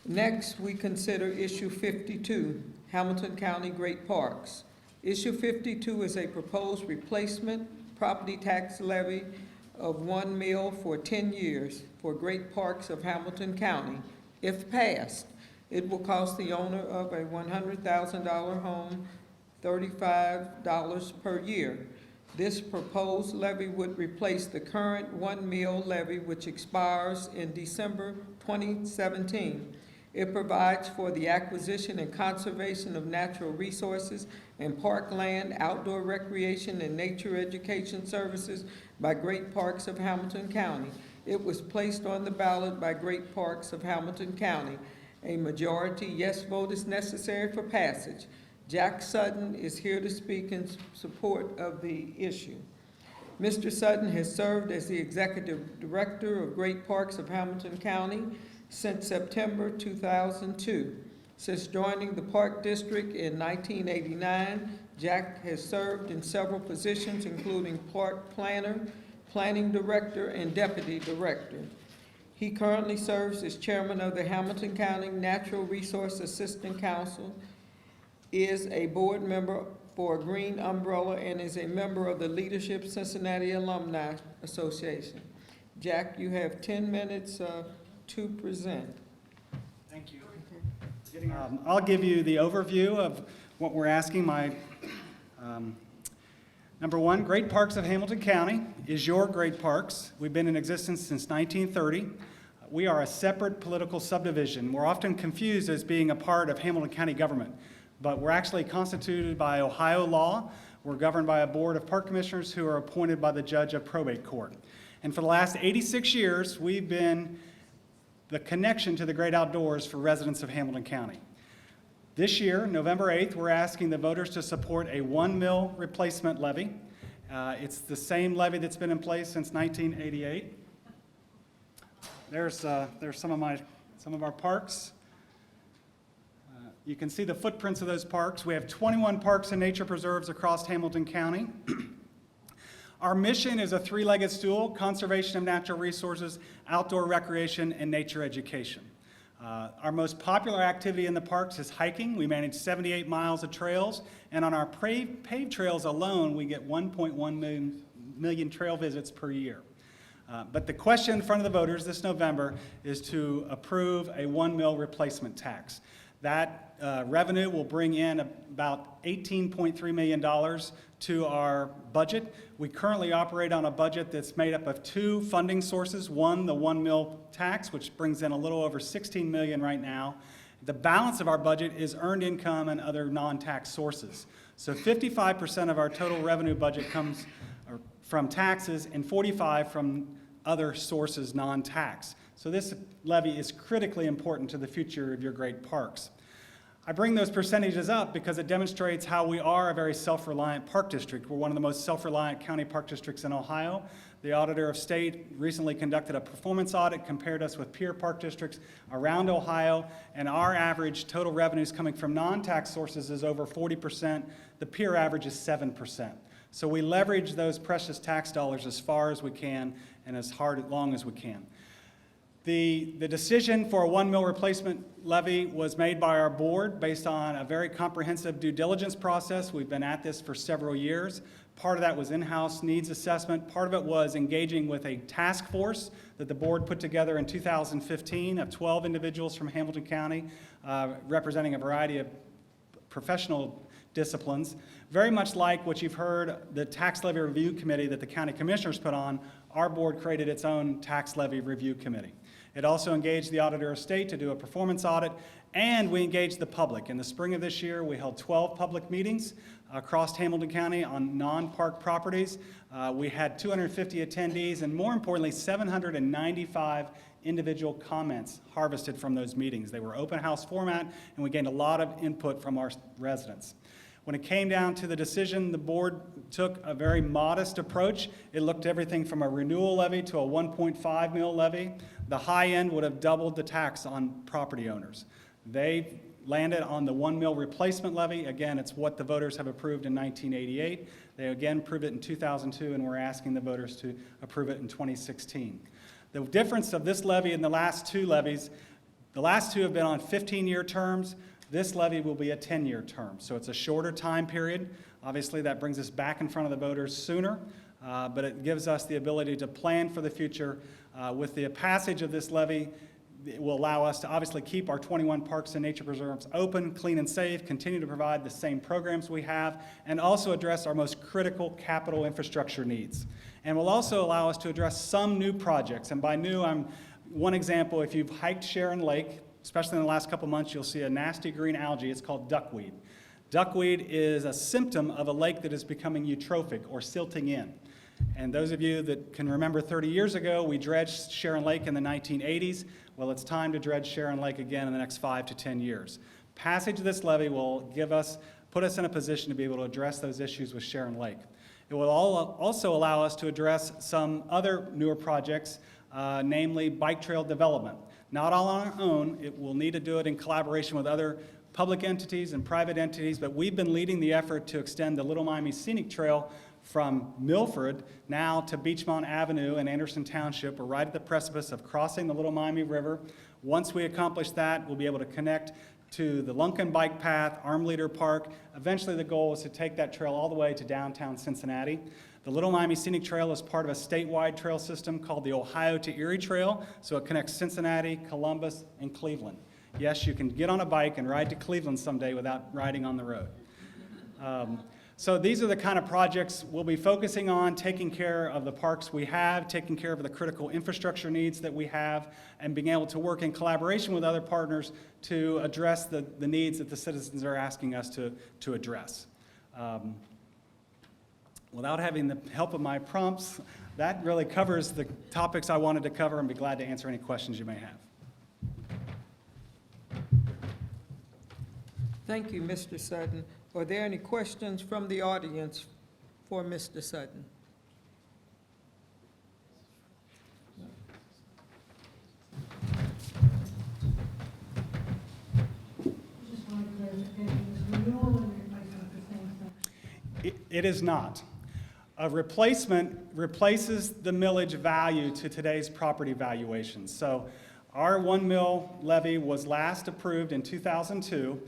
Next, we consider issue 52, Hamilton County Great Parks. Issue 52 is a proposed replacement property tax levy of 1 mil for 10 years for great parks of Hamilton County. If passed, it will cost the owner of a $100,000 home $35 per year. This proposed levy would replace the current 1 mil levy, which expires in December 2017. It provides for the acquisition and conservation of natural resources and parkland, outdoor recreation, and nature education services by Great Parks of Hamilton County. It was placed on the ballot by Great Parks of Hamilton County. A majority yes vote is necessary for passage. Jack Sutton is here to speak in support of the issue. Mr. Sutton has served as the Executive Director of Great Parks of Hamilton County since September 2002. Since joining the Park District in 1989, Jack has served in several positions, including Park Planner, Planning Director, and Deputy Director. He currently serves as Chairman of the Hamilton County Natural Resource Assistant Council, is a board member for Green Umbrella, and is a member of the Leadership Cincinnati Alumni Association. Jack, you have 10 minutes to present. Thank you. I'll give you the overview of what we're asking. Number one, Great Parks of Hamilton County is your Great Parks. We've been in existence since 1930. We are a separate political subdivision. We're often confused as being a part of Hamilton County government, but we're actually constituted by Ohio law. We're governed by a board of park commissioners who are appointed by the judge of probate court. And for the last 86 years, we've been the connection to the great outdoors for residents of Hamilton County. This year, November 8th, we're asking the voters to support a 1 mil replacement levy. It's the same levy that's been in place since 1988. There's some of our parks. You can see the footprints of those parks. We have 21 parks and nature preserves across Hamilton County. Our mission is a three-legged stool: conservation of natural resources, outdoor recreation, and nature education. Our most popular activity in the parks is hiking. We manage 78 miles of trails, and on our paved trails alone, we get 1.1 million trail visits per year. But the question in front of the voters this November is to approve a 1 mil replacement tax. That revenue will bring in about $18.3 million to our budget. We currently operate on a budget that's made up of two funding sources. One, the 1 mil tax, which brings in a little over $16 million right now. The balance of our budget is earned income and other non-tax sources. So 55% of our total revenue budget comes from taxes and 45% from other sources, non-tax. So this levy is critically important to the future of your great parks. I bring those percentages up because it demonstrates how we are a very self-reliant park district. We're one of the most self-reliant county park districts in Ohio. The Auditor of State recently conducted a performance audit, compared us with peer park districts around Ohio, and our average total revenues coming from non-tax sources is over 40%. The peer average is 7%. So we leverage those precious tax dollars as far as we can and as long as we can. The decision for a 1 mil replacement levy was made by our board based on a very comprehensive due diligence process. We've been at this for several years. Part of that was in-house needs assessment. Part of it was engaging with a task force that the board put together in 2015 of 12 individuals from Hamilton County, representing a variety of professional disciplines. Very much like what you've heard, the tax levy review committee that the county commissioners put on, our board created its own tax levy review committee. It also engaged the Auditor of State to do a performance audit, and we engaged the public. In the spring of this year, we held 12 public meetings across Hamilton County on non-park properties. We had 250 attendees, and more importantly, 795 individual comments harvested from those meetings. They were open house format, and we gained a lot of input from our residents. When it came down to the decision, the board took a very modest approach. It looked at everything from a renewal levy to a 1.5 mil levy. The high end would have doubled the tax on property owners. They landed on the 1 mil replacement levy. Again, it's what the voters have approved in 1988. They again approved it in 2002, and we're asking the voters to approve it in 2016. The difference of this levy and the last two levies The last two have been on 15-year terms. This levy will be a 10-year term, so it's a shorter time period. Obviously, that brings us back in front of the voters sooner, but it gives us the ability to plan for the future. With the passage of this levy, it will allow us to obviously keep our 21 parks and nature preserves open, clean, and safe, continue to provide the same programs we have, and also address our most critical capital infrastructure needs. And will also allow us to address some new projects. And by new, one example, if you've hiked Sharon Lake, especially in the last couple months, you'll see a nasty green algae. It's called duckweed. Duckweed is a symptom of a lake that is becoming eutrophic or silting in. And those of you that can remember 30 years ago, we dredged Sharon Lake in the 1980s. Well, it's time to dredge Sharon Lake again in the next 5 to 10 years. Passage of this levy will put us in a position to be able to address those issues with Sharon Lake. It will also allow us to address some other newer projects, namely bike trail development. Not all on our own. It will need to do it in collaboration with other public entities and private entities, but we've been leading the effort to extend the Little Miami Scenic Trail from Milford now to Beachmont Avenue in Anderson Township. We're right at the precipice of crossing the Little Miami River. Once we accomplish that, we'll be able to connect to the Lunken Bike Path, Arm Leader Park. Eventually, the goal is to take that trail all the way to downtown Cincinnati. The Little Miami Scenic Trail is part of a statewide trail system called the Ohio to Erie Trail, so it connects Cincinnati, Columbus, and Cleveland. Yes, you can get on a bike and ride to Cleveland someday without riding on the road. So these are the kind of projects we'll be focusing on, taking care of the parks we have, taking care of the critical infrastructure needs that we have, and being able to work in collaboration with other partners to address the needs that the citizens are asking us to address. Without having the help of my prompts, that really covers the topics I wanted to cover, and be glad to answer any questions you may have. Thank you, Mr. Sutton. Are there any questions from the audience for Mr. Sutton? Just one clarification, is renewal and replacement the same thing? It is not. A replacement replaces the millage value to today's property valuations. So our 1 mill levy was last approved in 2002.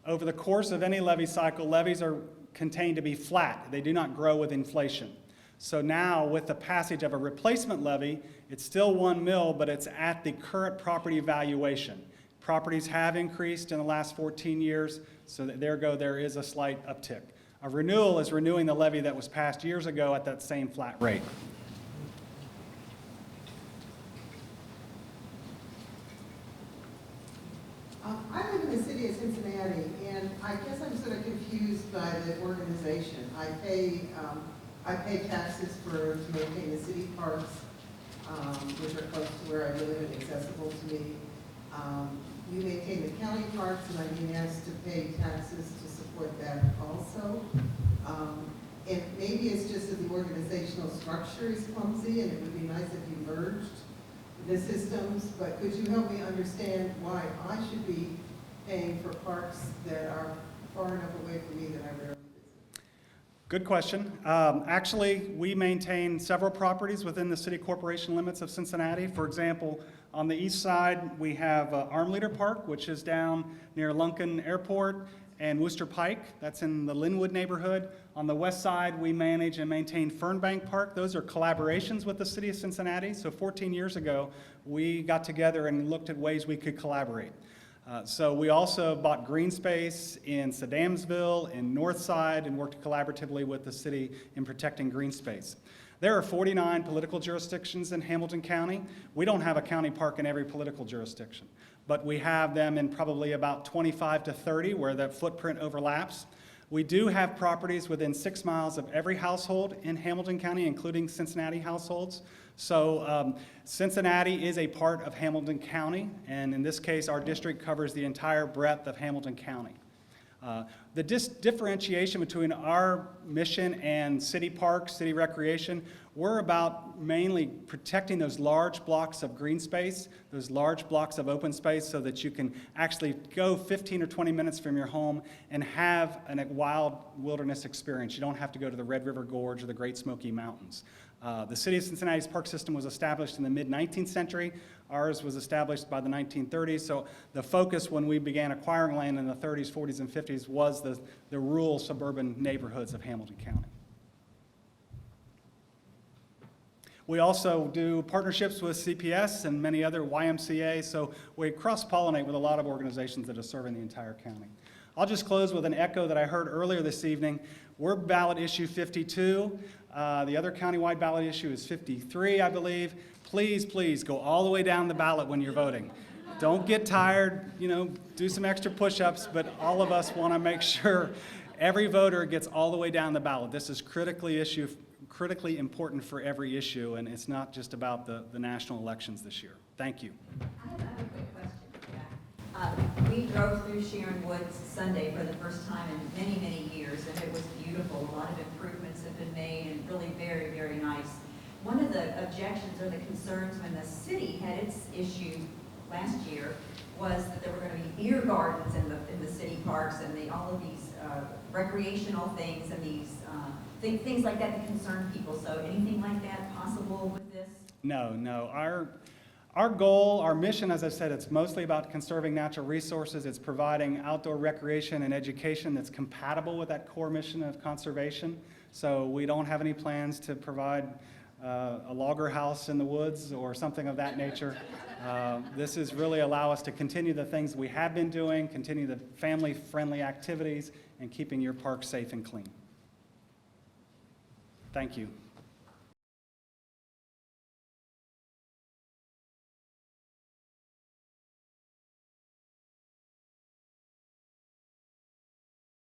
Over the course of any levy cycle, levies are contained to be flat. They do not grow with inflation. So now, with the passage of a replacement levy, it's still 1 mill, but it's at the current property valuation. Properties have increased in the last 14 years, so there is a slight uptick. A renewal is renewing the levy that was passed years ago at that same flat rate. I live in the city of Cincinnati, and I guess I'm sort of confused by the organization. I pay taxes to maintain the city parks, which are close to where I live and accessible to me. You maintain the county parks, and I'm being asked to pay taxes to support that also. And maybe it's just that the organizational structure is clumsy, and it would be nice if you merged the systems, but could you help me understand why I should be paying for parks that are far enough away from me that I rarely visit? Good question. Actually, we maintain several properties within the city corporation limits of Cincinnati. For example, on the east side, we have Arm Leader Park, which is down near Lunken Airport, and Worcester Pike, that's in the Linwood neighborhood. On the west side, we manage and maintain Fernbank Park. Those are collaborations with the city of Cincinnati. So 14 years ago, we got together and looked at ways we could collaborate. So we also bought green space in Sedamsville, in Northside, and worked collaboratively with the city in protecting green space. There are 49 political jurisdictions in Hamilton County. We don't have a county park in every political jurisdiction, but we have them in probably about 25 to 30 where that footprint overlaps. We do have properties within 6 miles of every household in Hamilton County, including Cincinnati households. So Cincinnati is a part of Hamilton County, and in this case, our district covers the entire breadth of Hamilton County. The differentiation between our mission and city parks, city recreation, we're about mainly protecting those large blocks of green space, those large blocks of open space, so that you can actually go 15 or 20 minutes from your home and have a wild wilderness experience. You don't have to go to the Red River Gorge or the Great Smoky Mountains. The city of Cincinnati's park system was established in the mid-19th century. Ours was established by the 1930s, so the focus when we began acquiring land in the 30s, 40s, and 50s was the rural suburban neighborhoods of Hamilton County. We also do partnerships with CPS and many other YMCA, so we cross-pollinate with a lot of organizations that are serving the entire county. I'll just close with an echo that I heard earlier this evening. We're ballot issue 52. The other countywide ballot issue is 53, I believe. Please, please go all the way down the ballot when you're voting. Don't get tired, do some extra push-ups, but all of us want to make sure every voter gets all the way down the ballot. This is critically important for every issue, and it's not just about the national elections this year. Thank you. I have a quick question for that. We drove through Sharon Woods Sunday for the first time in many, many years, and it was beautiful. A lot of improvements have been made and really very, very nice. One of the objections or the concerns when the city had its issue last year was that there were going to be beer gardens in the city parks and all of these recreational things and these things like that concern people. So anything like that possible with this? No. Our goal, our mission, as I said, it's mostly about conserving natural resources. It's providing outdoor recreation and education that's compatible with that core mission of conservation. So we don't have any plans to provide a logger house in the woods or something of that nature. This is really allow us to continue the things we have been doing, continue the family-friendly activities, and keeping your park safe and clean. Thank you.